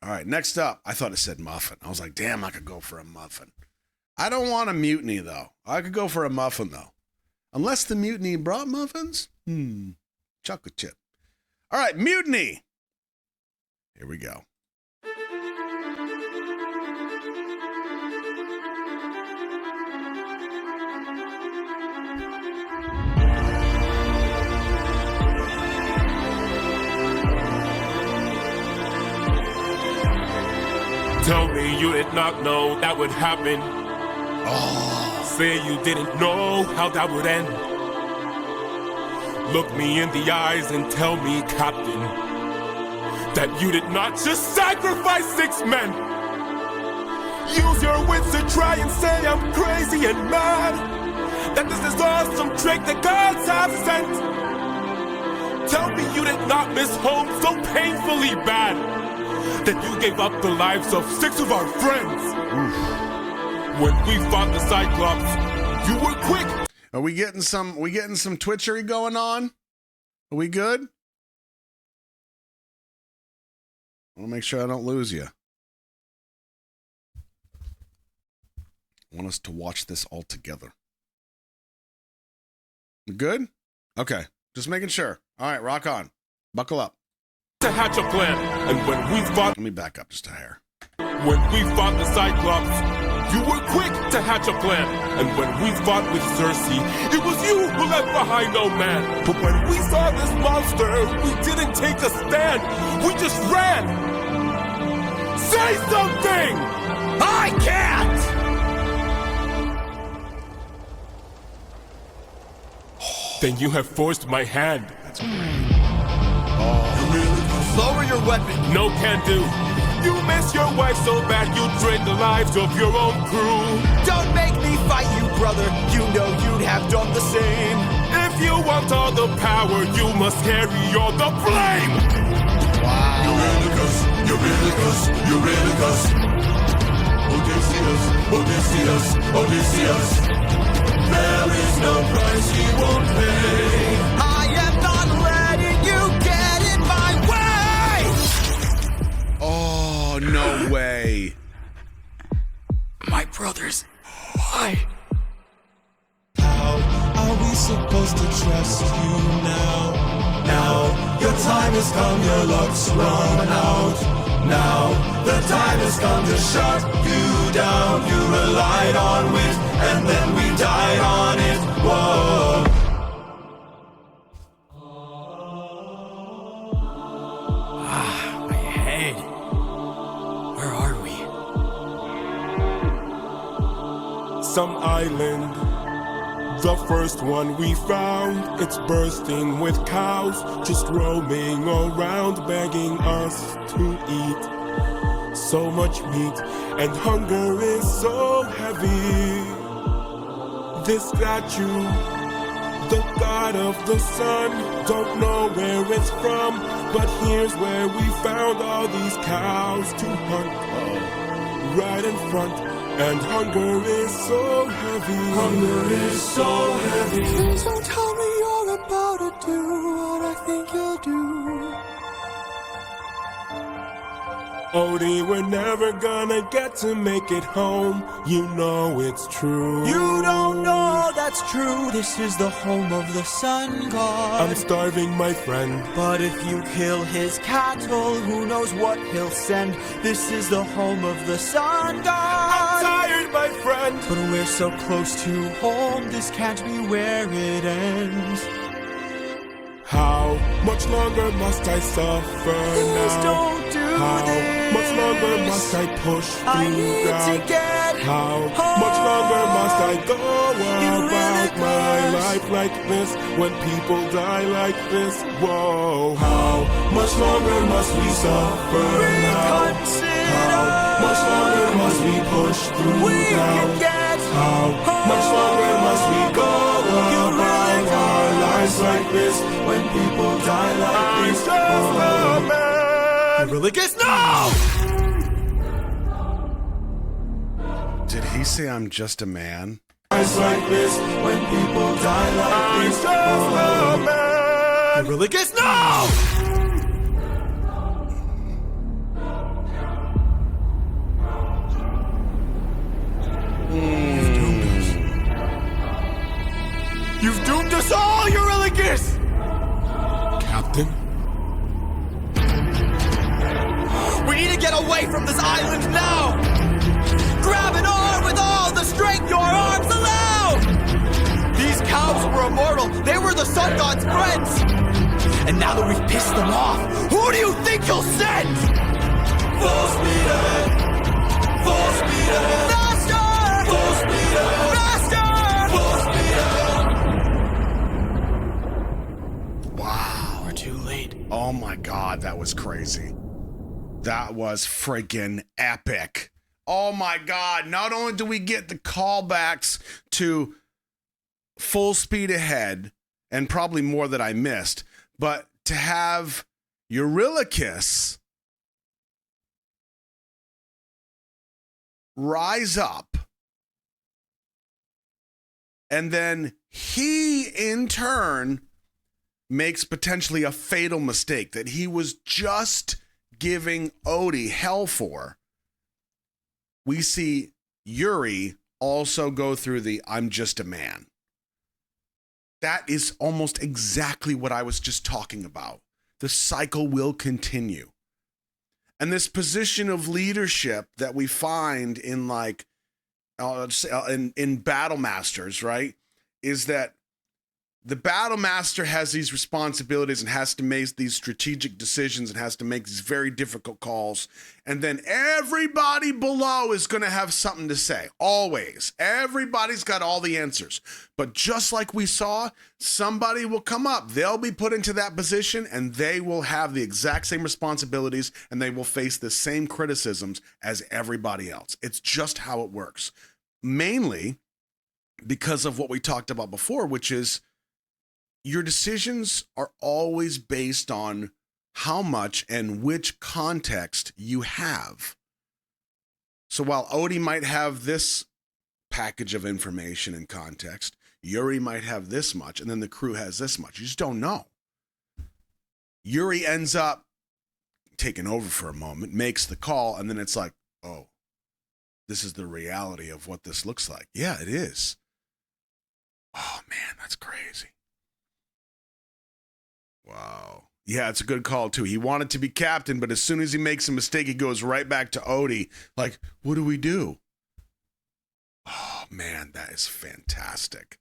All right, next up. I thought it said muffin. I was like, damn, I could go for a muffin. I don't want a mutiny, though. I could go for a muffin, though. Unless the mutiny brought muffins? Chocolate chip. All right, mutiny. Here we go. Tell me you did not know that would happen. Say you didn't know how that would end. Look me in the eyes and tell me, Captain, that you did not just sacrifice 6 men. Use your wits to try and say I'm crazy and mad, that this is all some trick that gods have sent. Tell me you did not miss home so painfully bad that you gave up the lives of 6 of our friends. When we fought the Cyclops, you were quick. Are we getting some twitchery going on? Are we good? I want to make sure I don't lose you. I want us to watch this all together. We good? Okay. Just making sure. All right, rock on. Buckle up. To hatch a plan, and when we fought... Let me back up just a hair. When we fought the Cyclops, you were quick to hatch a plan. And when we fought with Circe, it was you who left behind no man. But when we saw this monster, we didn't take a stand. We just ran. Say something! I can't! Then you have forced my hand. That's great. Lower your weapon. No can do. You miss your wife so bad you drained the lives of your own crew. Don't make me fight you, brother. You know you'd have done the same. If you want all the power, you must carry all the blame. Wow. Eurylochus. Odysseus. There is no price he won't pay. I am not letting you get in my way! Oh, no way. My brothers, why? How are we supposed to trust you now? Now, your time has come, your luck's run out. Now, the time has come to shut you down. You relied on wit, and then we died on it. Whoa. My head. Where are we? Some island, the first one we found. It's bursting with cows, just roaming around, begging us to eat. So much meat, and hunger is so heavy. This statue, the god of the sun, don't know where it's from, but here's where we found all these cows to hunt. Right in front, and hunger is so heavy. Hunger is so heavy. Please don't tell me you're about to do what I think you'll do. Odie, we're never gonna get to make it home. You know it's true. You don't know that's true. This is the home of the sun god. I'm starving, my friend. But if you kill his cattle, who knows what he'll send. This is the home of the sun I'm god. tired, my friend. But we're so close to home, this can't be where it ends. How much longer must I suffer Please now? don't do How this. much longer must I push through I need doubt? to get How home. much longer must I go about Eurylochus. my life like this when people die like this? Whoa. How much longer must we suffer now? Reconsider. How much longer must we push through We doubt? can get How much longer must we go about our lives like this when people die like this? Eurylochus, no! Did he say I'm just a man? Lives like this when people die like this. Eurylochus, no! Captain. We need to get away from this island now! Grab an arm with all the strength your arms allow! These cows were immortal. They were the sun god's friends. And now that we've pissed them off, who do you think you'll send? Full speed ahead. Full speed ahead. Faster! Full speed ahead. Faster! Full speed ahead. Wow. We're too late. Oh my God, that was crazy. That was friggin' epic. Oh my God. Not only do we get the callbacks to Full Speed Ahead, and probably more that I missed, but to have Eurylochus rise up, and then he in turn makes potentially a fatal mistake that he was just giving Odie hell for. We see Yuri also go through the I'm just a man. That is almost exactly what I was just talking about. The cycle will continue. And this position of leadership that we find in in Battle Masters, right, is that the Battle Master has these responsibilities and has to make these strategic decisions and has to make these very difficult calls. And then everybody below is going to have something to say. Always. Everybody's got all the answers. But just like we saw, somebody will come up. They'll be put into that position and they will have the exact same responsibilities and they will face the same criticisms as everybody else. It's just how it works. Mainly because of what we talked about before, which is your decisions are always based on how much and which context you have. So while Odie might have this package of information and context, Yuri might have this much, and then the crew has this much. You just don't know. Yuri ends up taking over for a moment, makes the call, and then it's like, oh, this is the reality of what this looks like. Yeah, it is. Oh, man, that's crazy. Wow. Yeah, it's a good call, too. He wanted to be captain, but as soon as he makes a mistake, he goes right back to Odie. Like, what do we do? Oh, man, that is fantastic.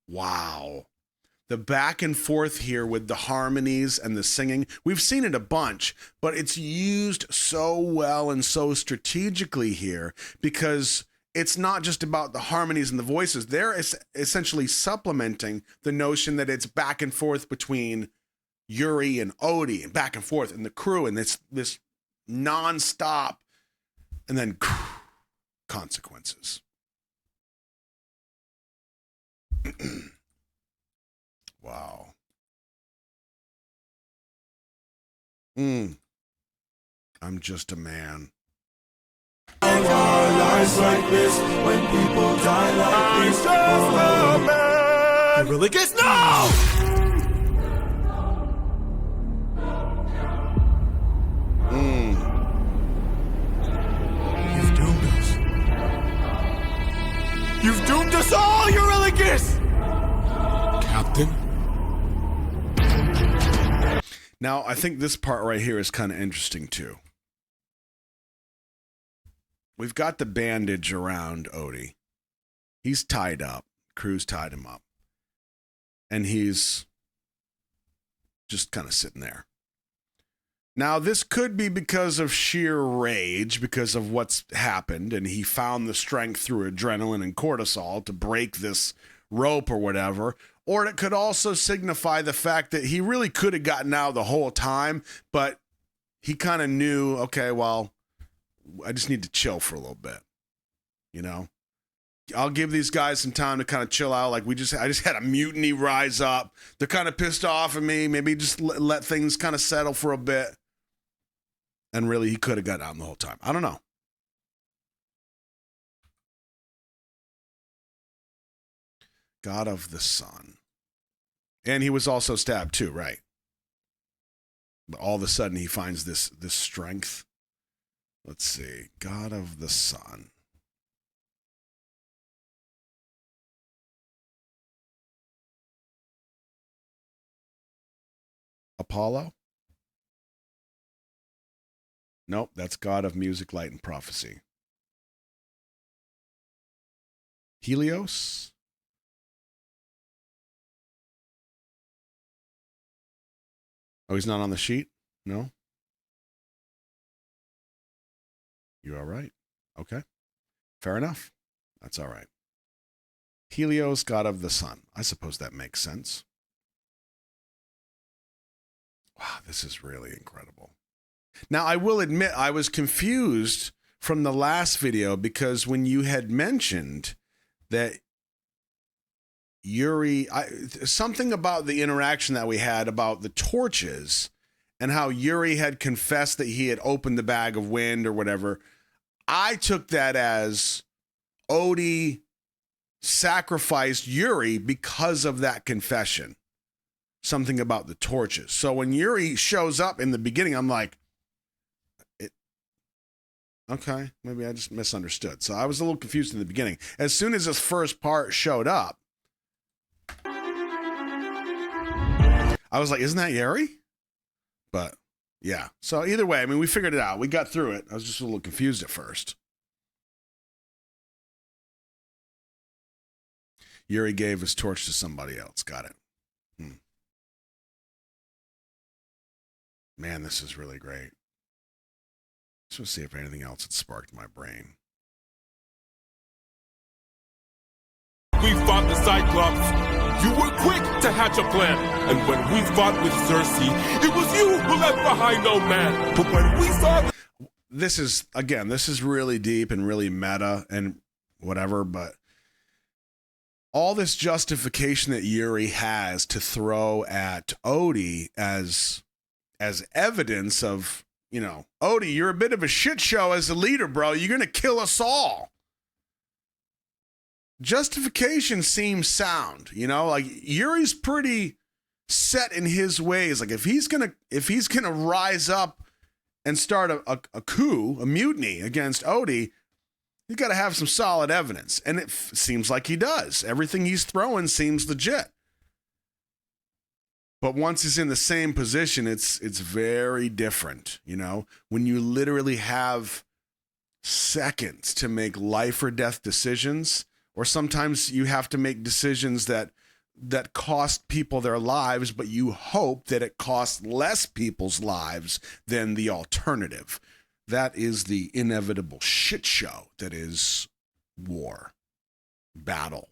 Wow. The back and forth here with the harmonies and the singing, we've seen it a bunch, but it's used so well and so strategically here because it's not just about the harmonies and the voices. They're essentially supplementing the notion that it's back and forth between Yuri and Odie and back and forth and the crew and this nonstop and then consequences. Wow. I'm just a man. Our lives like this, when people die like this. Eurylochus, no! You've doomed us. You've doomed us all, Eurylochus! Captain. Now, I think this part right here is kind of interesting, too. We've got the bandage around Odie. He's tied up. Crew's tied him up. And he's just kind of sitting there. Now, this could be because of sheer rage, because of what's happened, and he found the strength through adrenaline and cortisol to break this rope or whatever. Or it could also signify the fact that he really could have gotten out the whole time, but he kind of knew, okay, well, I just need to chill for a little bit, you know? I'll give these guys some time to kind of chill out. Like I just had a mutiny rise up. They're kind of pissed off at me. Maybe just let things kind of settle for a bit. And really, he could have gotten out the whole time. I don't know. God of the Sun. And he was also stabbed too, right? But all of a sudden he finds this strength. Let's see. God of the Sun. Apollo? Nope, that's god of music, light, and prophecy. Helios? Oh, he's not on the sheet? No? You all right? Okay. Fair enough. That's all right. Helios, god of the sun. I suppose that makes sense. Wow, this is really incredible. Now, I will admit I was confused from the last video because when you had mentioned that Yuri, something about the interaction that we had about the torches and how Yuri had confessed that he had opened the bag of wind or whatever, I took that as Odie sacrificed Yuri because of that confession. Something about the torches. So when Yuri shows up in the beginning, I'm like, okay, maybe I just misunderstood. So I was a little confused in the beginning. As soon as this first part showed up, I was like, isn't that Yuri? But yeah. So either way, I mean, we figured it out. We got through it. I was just a little confused at first. Yuri gave his torch to somebody else. Got it. Man, this is really great. Let's see if anything else had sparked my brain. We fought the Cyclops. You were quick to hatch a plan. And when we fought with Cersei, it was you who left behind no man. But when we saw... This is really deep and really meta and whatever, but all this justification that Yuri has to throw at Odie as evidence of, you know, Odie, you're a bit of a shit show as a leader, bro. You're going to kill us all. Justification seems sound, you know, like Yuri's pretty set in his ways. Like if he's going to rise up and start a coup, a mutiny against Odie, he's got to have some solid evidence. And it seems like he does. Everything he's throwing seems legit. But once he's in the same position, it's very different, you know? When you literally have seconds to make life or death decisions, or sometimes you have to make decisions that cost people their lives, but you hope that it costs less people's lives than the alternative. That is the inevitable shit show that is war, battle.